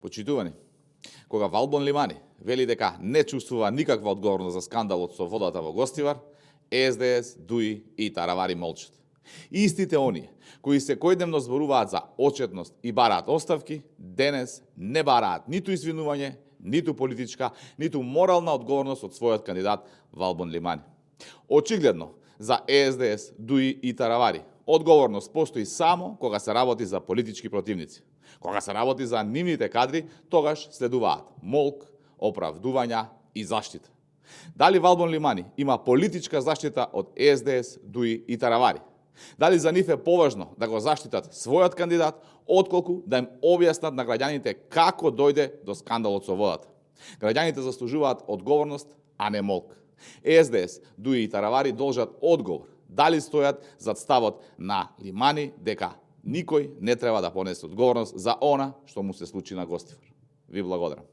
Почитувани, кога Валбон Лимани вели дека не чувствува никаква одговорност за скандалот со водата во Гостивар, СДС, ДУИ и Таравари молчат. Истите оние кои секојдневно зборуваат за отчетност и бараат оставки, денес не бараат ниту извинување, ниту политичка, ниту морална одговорност од својот кандидат Валбон Лимани. Очигледно, за СДС, ДУИ и Таравари одговорност постои само кога се работи за политички противници. Кога се работи за нивните кадри, тогаш следуваат молк, оправдувања и заштита. Дали Валбон Лимани има политичка заштита од СДС, ДУИ и Таравари? Дали за нив е поважно да го заштитат својот кандидат, отколку да им објаснат на граѓаните како дојде до скандалот со водата? Граѓаните заслужуваат одговорност, а не молк. СДС, ДУИ и Таравари должат одговор дали стојат зад ставот на Лимани дека никој не треба да понесе одговорност за она што му се случи на Гостивар. Ви благодарам.